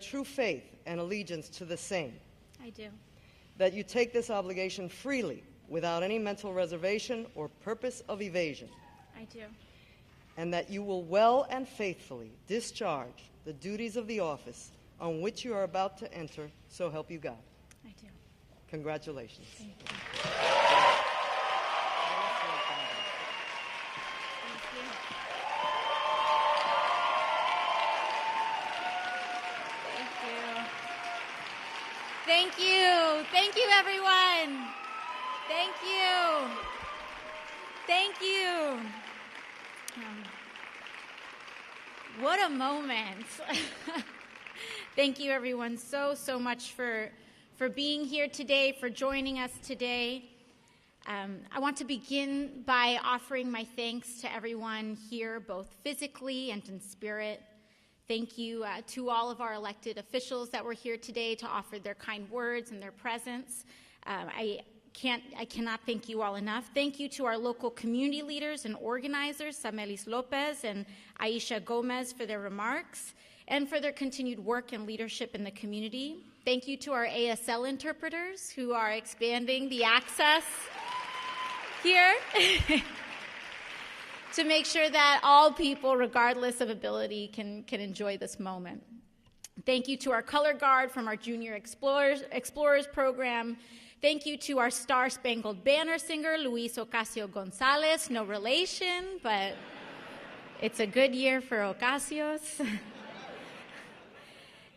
true faith and allegiance to the same, I do. that you take this obligation freely without any mental reservation or purpose of evasion, I do. and that you will well and faithfully discharge the duties of the office on which you are about to enter, so help you God. I do. Congratulations. Thank you. Thank you. Thank you, everyone. Thank you. Thank you. What a moment. Thank you, everyone, so much for being here today, for joining us today. I want to begin by offering my thanks to everyone here, both physically and in spirit. Thank you to all of our elected officials that were here today to offer their kind words and their presence. I cannot thank you all enough. Thank you to our local community leaders and organizers, Samelis Lopez and Aisha Gomez, for their remarks and for their continued work and leadership in the community. Thank you to our ASL interpreters who are expanding the access here to make sure that all people, regardless of ability, can enjoy this moment. Thank you to our color guard from our Junior Explorers program. Thank you to our Star Spangled Banner singer, Luis Ocasio-Gonzalez. No relation, but it's a good year for Ocasios.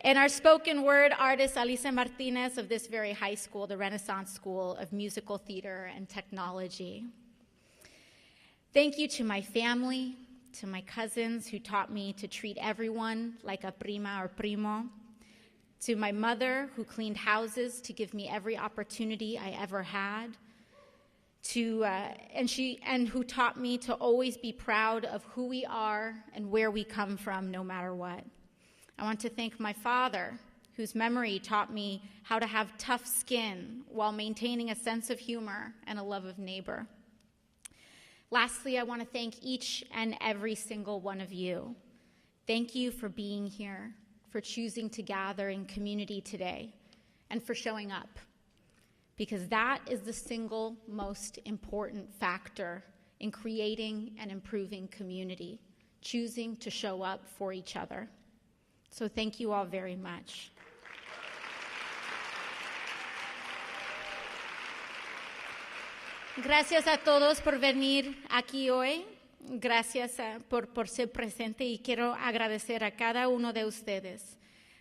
And our spoken word artist, Alicia Martinez, of this very high school, the Renaissance School of Musical Theater and Technology. Thank you to my family, to my cousins who taught me to treat everyone like a prima or primo, to my mother who cleaned houses to give me every opportunity I ever had, and who taught me to always be proud of who we are and where we come from, no matter what. I want to thank my father, whose memory taught me how to have tough skin while maintaining a sense of humor and a love of neighbor. Lastly, I want to thank each and every single one of you. Thank you for being here, for choosing to gather in community today, and for showing up, because that is the single most important factor in creating and improving community, choosing to show up for each other. So thank you all very much. Gracias a todos por venir aquí hoy. Gracias por ser presente, y quiero agradecer a cada uno de ustedes.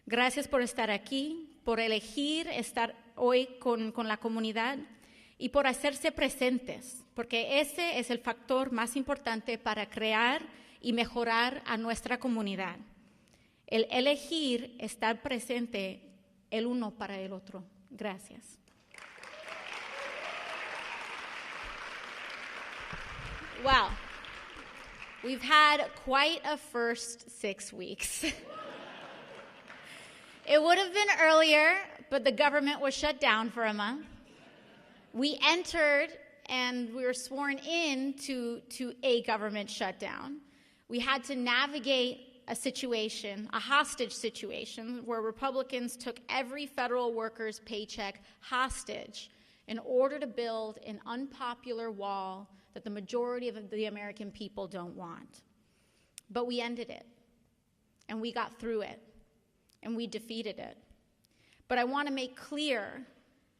Gracias por estar aquí, por elegir estar hoy con la comunidad y por hacerse presentes, porque ese es el factor más importante para crear y mejorar a nuestra comunidad. El elegir estar presente el uno para el otro. Gracias. Wow. We've had quite a first 6 weeks. It would have been earlier, but the government was shut down for a month. We entered and we were sworn in to a government shutdown. We had to navigate a situation, a hostage situation, where Republicans took every federal worker's paycheck hostage in order to build an unpopular wall that the majority of the American people don't want. But we ended it, and we got through it, and we defeated it. But I want to make clear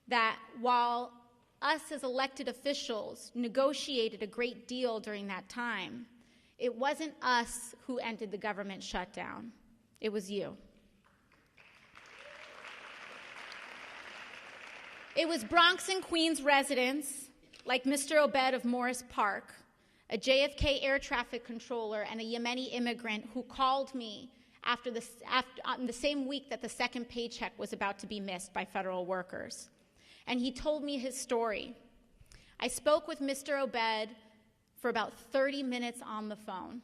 that while us as elected officials negotiated a great deal during that time, it wasn't us who ended the government shutdown. It was you. It was Bronx and Queens residents like Mr. Obed of Morris Park, a JFK air traffic controller and a Yemeni immigrant who called me on the same week that the second paycheck was about to be missed by federal workers. And he told me his story. I spoke with Mr. Obed for about 30 minutes on the phone,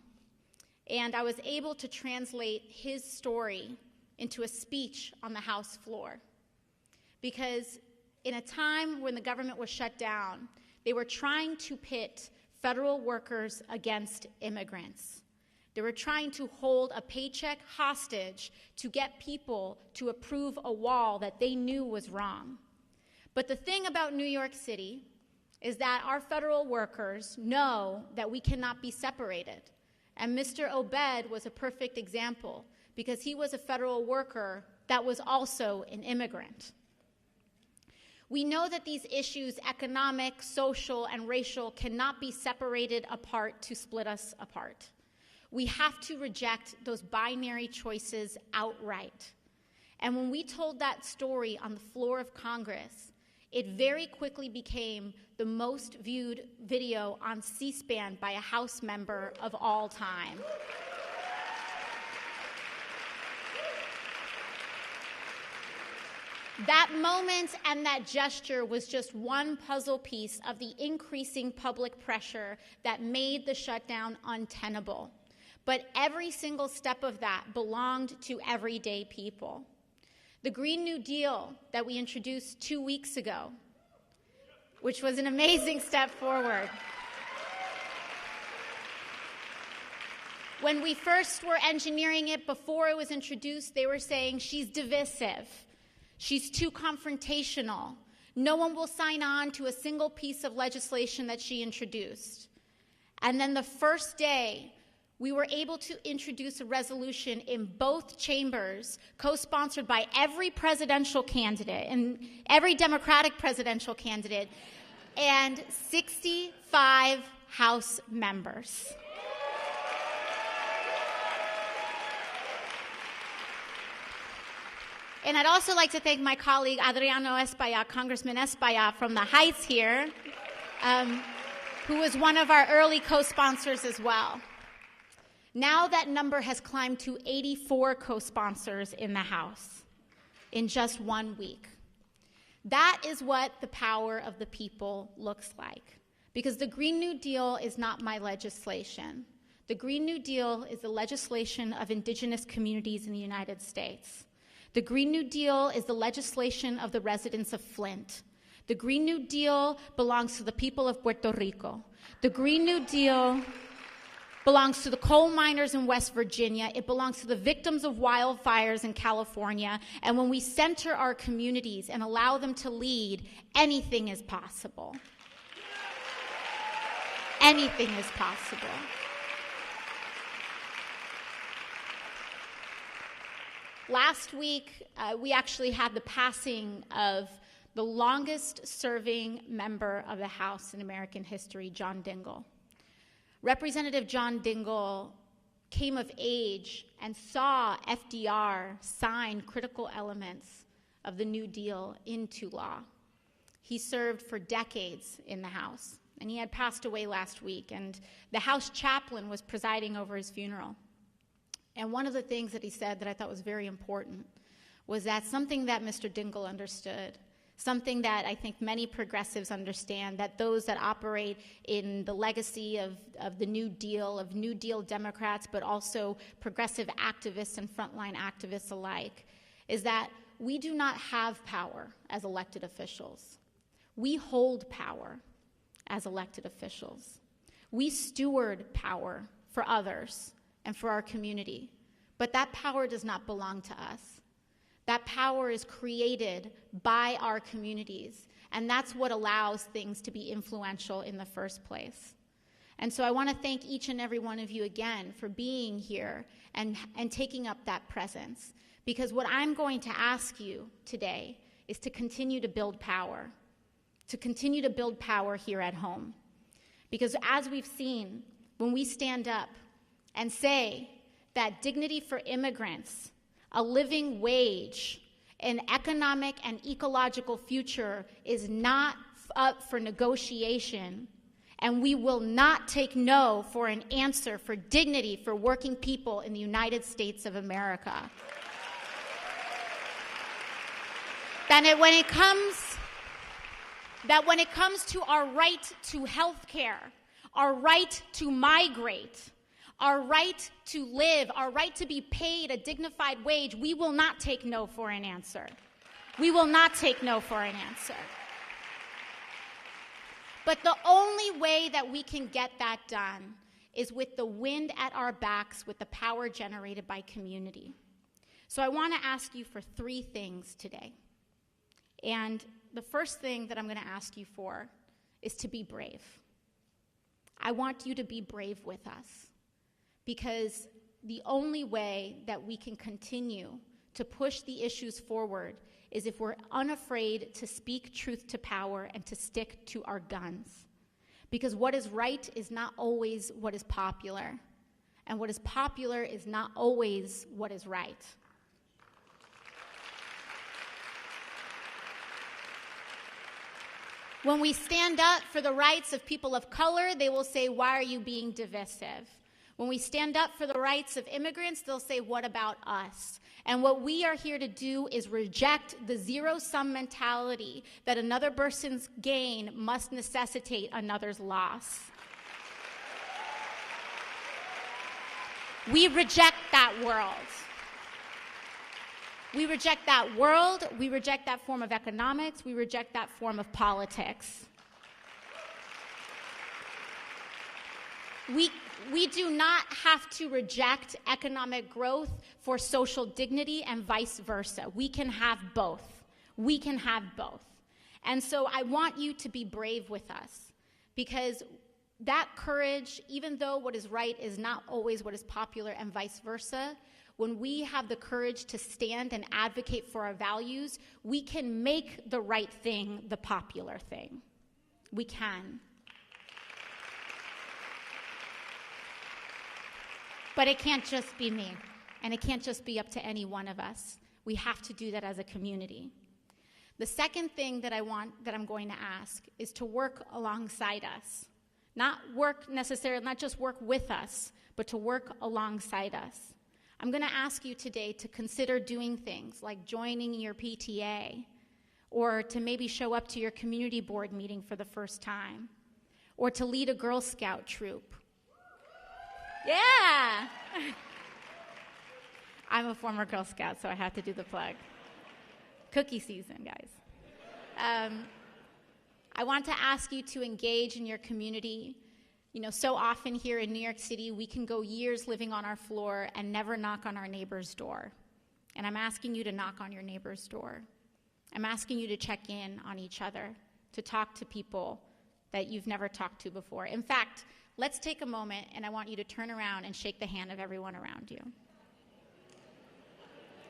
and I was able to translate his story into a speech on the House floor. Because in a time when the government was shut down, they were trying to pit federal workers against immigrants. They were trying to hold a paycheck hostage to get people to approve a wall that they knew was wrong. But the thing about New York City is that our federal workers know that we cannot be separated. And Mr. Obed was a perfect example because he was a federal worker that was also an immigrant. We know that these issues, economic, social, and racial, cannot be separated apart to split us apart. We have to reject those binary choices outright. And when we told that story on the floor of Congress, it very quickly became the most viewed video on C-SPAN by a House member of all time. That moment and that gesture was just one puzzle piece of the increasing public pressure that made the shutdown untenable. But every single step of that belonged to everyday people. The Green New Deal that we introduced 2 weeks ago, which was an amazing step forward. When we first were engineering it, before it was introduced, they were saying she's divisive. She's too confrontational. No one will sign on to a single piece of legislation that she introduced. And then the first day, we were able to introduce a resolution in both chambers, co-sponsored by every presidential candidate and every Democratic presidential candidate, and 65 House members. And I'd also like to thank my colleague, Adriano Espaillat, Congressman Espaillat from the Heights here, who was one of our early co-sponsors as well. Now that number has climbed to 84 co-sponsors in the House in just 1 week. That is what the power of the people looks like. Because the Green New Deal is not my legislation. The Green New Deal is the legislation of indigenous communities in the United States. The Green New Deal is the legislation of the residents of Flint. The Green New Deal belongs to the people of Puerto Rico. The Green New Deal belongs to the coal miners in West Virginia. It belongs to the victims of wildfires in California. And when we center our communities and allow them to lead, anything is possible. Anything is possible. Last week, we actually had the passing of the longest-serving member of the House in American history, John Dingell. Representative John Dingell came of age and saw FDR sign critical elements of the New Deal into law. He served for decades in the House, and he had passed away last week, and the House chaplain was presiding over his funeral. And one of the things that he said that I thought was very important was that something that Mr. Dingell understood, something that I think many progressives understand, that those that operate in the legacy of the New Deal, of New Deal Democrats, but also progressive activists and frontline activists alike, is that we do not have power as elected officials. We hold power as elected officials. We steward power for others and for our community, but that power does not belong to us. That power is created by our communities, and that's what allows things to be influential in the first place. And so I want to thank each and every one of you again for being here and taking up that presence, because what I'm going to ask you today is to continue to build power here at home. Because as we've seen, when we stand up and say that dignity for immigrants, a living wage, an economic and ecological future is not up for negotiation, and we will not take no for an answer for dignity for working people in the United States of America. That when it comes to our right to health care, our right to migrate, our right to live, our right to be paid a dignified wage, we will not take no for an answer. We will not take no for an answer. But the only way that we can get that done is with the wind at our backs, with the power generated by community. So I want to ask you for 3 things today. And the first thing that I'm going to ask you for is to be brave. I want you to be brave with us, because the only way that we can continue to push the issues forward is if we're unafraid to speak truth to power and to stick to our guns. Because what is right is not always what is popular, and what is popular is not always what is right. When we stand up for the rights of people of color, they will say, why are you being divisive? When we stand up for the rights of immigrants, they'll say, what about us? And what we are here to do is reject the zero-sum mentality that another person's gain must necessitate another's loss. We reject that world. We reject that world. We reject that form of economics. We reject that form of politics. We do not have to reject economic growth for social dignity and vice versa. We can have both. We can have both. And so I want you to be brave with us, because that courage, even though what is right is not always what is popular and vice versa, when we have the courage to stand and advocate for our values, we can make the right thing the popular thing. We can. But it can't just be me, and it can't just be up to any one of us. We have to do that as a community. The second thing that I'm going to ask is to work alongside us. Not just work with us, but to work alongside us. I'm going to ask you today to consider doing things like joining your PTA, or to maybe show up to your community board meeting for the first time, or to lead a Girl Scout troop. Yeah! I'm a former Girl Scout, so I have to do the plug. Cookie season, guys. I want to ask you to engage in your community. You know, so often here in New York City, we can go years living on our floor and never knock on our neighbor's door. And I'm asking you to knock on your neighbor's door. I'm asking you to check in on each other, to talk to people that you've never talked to before. In fact, let's take a moment, and I want you to turn around and shake the hand of everyone around you.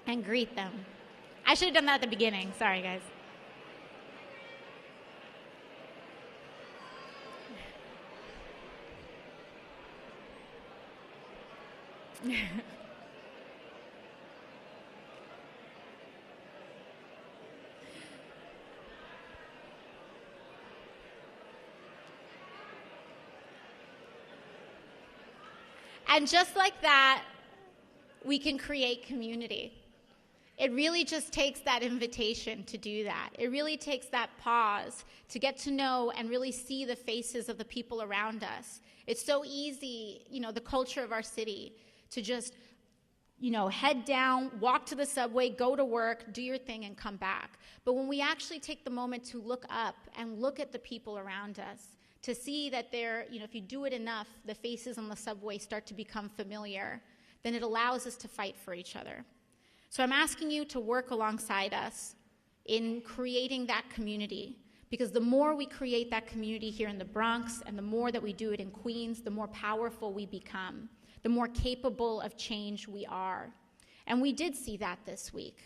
And greet them. I should have done that at the beginning. Sorry, guys. And just like that, we can create community. It really just takes that invitation to do that. It really takes that pause to get to know and really see the faces of the people around us. It's so easy, the culture of our city, to just, head down, walk to the subway, go to work, do your thing, and come back. But when we actually take the moment to look up and look at the people around us, to see that they're, if you do it enough, the faces on the subway start to become familiar, then it allows us to fight for each other. So I'm asking you to work alongside us in creating that community, because the more we create that community here in the Bronx and the more that we do it in Queens, the more powerful we become, the more capable of change we are. And we did see that this week.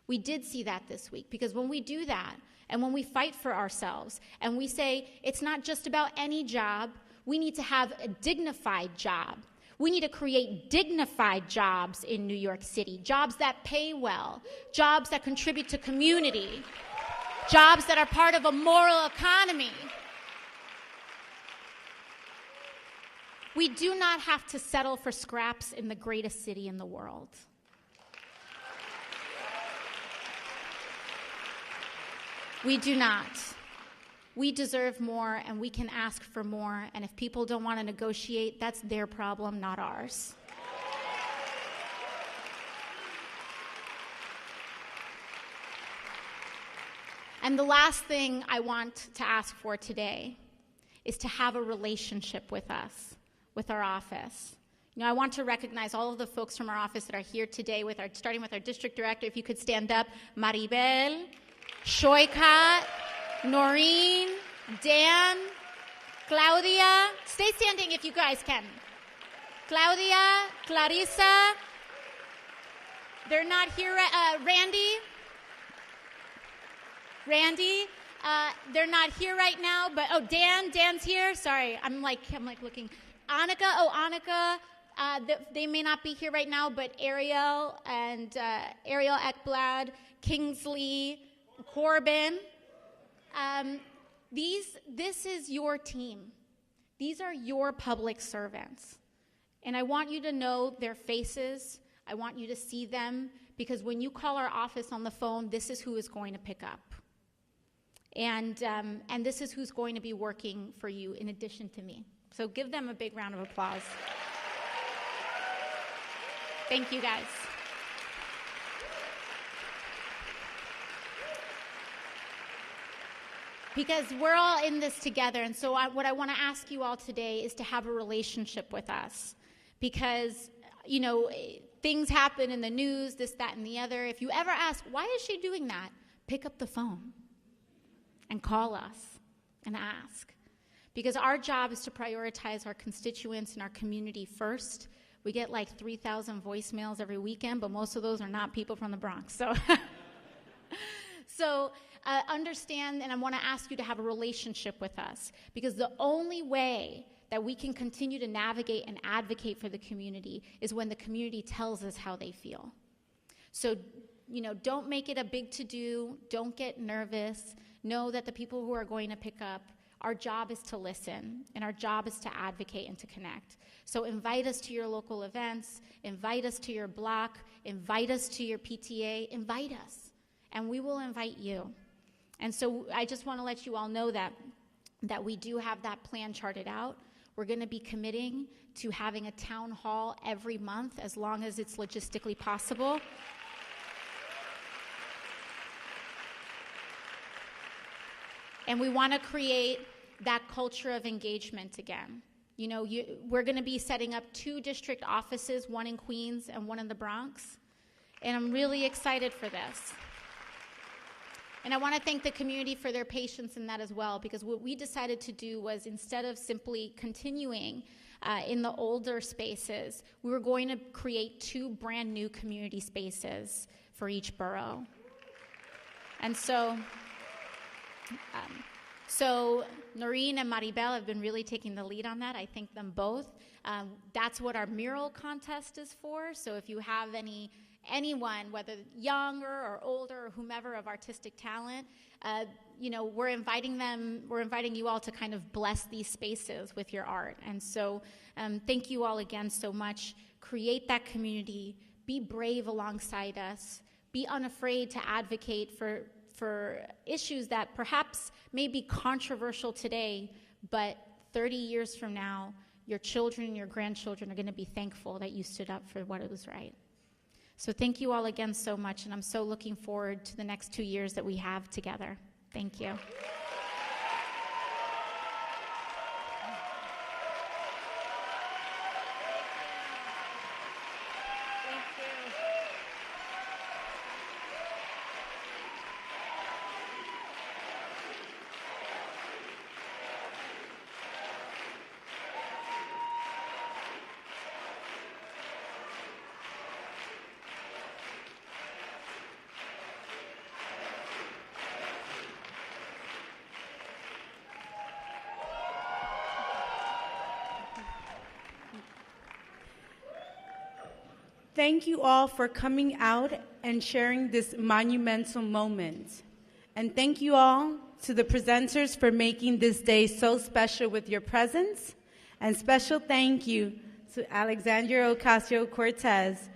We did see that this week, because when we do that, and when we fight for ourselves, and we say, it's not just about any job, we need to have a dignified job. We need to create dignified jobs in New York City, jobs that pay well, jobs that contribute to community, jobs that are part of a moral economy. We do not have to settle for scraps in the greatest city in the world. We do not. We deserve more, and we can ask for more, and if people don't want to negotiate, that's their problem, not ours. And the last thing I want to ask for today is to have a relationship with us. with our office. I want to recognize all of the folks from our office that are here today, starting with our district director. If you could stand up, Maribel, Shoykat, Noreen, Dan, Claudia. Stay standing if you guys can. Claudia, Clarissa. They're not here. Randy. They're not here right now, but Dan's here. Sorry, I'm like looking. Annika. They may not be here right now, but Ariel Ekblad, Kingsley, Corbin. This is your team. These are your public servants. And I want you to know their faces. I want you to see them, because when you call our office on the phone, this is who is going to pick up. And this is who's going to be working for you in addition to me. So give them a big round of applause. Thank you, guys. Because we're all in this together, and so what I want to ask you all today is to have a relationship with us. Because, things happen in the news, this, that, and the other. If you ever ask, why is she doing that? Pick up the phone and call us and ask. Because our job is to prioritize our constituents and our community first. We get like 3,000 voicemails every weekend, but most of those are not people from the Bronx. So understand, and I want to ask you to have a relationship with us, because the only way that we can continue to navigate and advocate for the community is when the community tells us how they feel. So, don't make it a big to-do. Don't get nervous. Know that the people who are going to pick up, our job is to listen, and our job is to advocate and to connect. So invite us to your local events, invite us to your block, invite us to your PTA, invite us, and we will invite you. And so I just want to let you all know that we do have that plan charted out. We're going to be committing to having a town hall every month as long as it's logistically possible. And we want to create that culture of engagement again. We're going to be setting up 2 district offices, one in Queens and one in the Bronx. And I'm really excited for this. And I want to thank the community for their patience in that as well, because what we decided to do was, instead of simply continuing in the older spaces, we were going to create 2 brand new community spaces for each borough. And so Noreen and Maribel have been really taking the lead on that. I thank them both. That's what our mural contest is for. So if you have anyone, whether younger or older or whomever, of artistic talent, we're inviting you all to kind of bless these spaces with your art. And so thank you all again so much. Create that community. Be brave alongside us. Be unafraid to advocate for issues that perhaps may be controversial today, but 30 years from now, your children and your grandchildren are going to be thankful that you stood up for what was right. So thank you all again so much, and I'm so looking forward to the next 2 years that we have together. Thank you. Thank you all for coming out and sharing this monumental moment. And thank you all to the presenters for making this day so special with your presence. And special thank you to Alexandria Ocasio-Cortez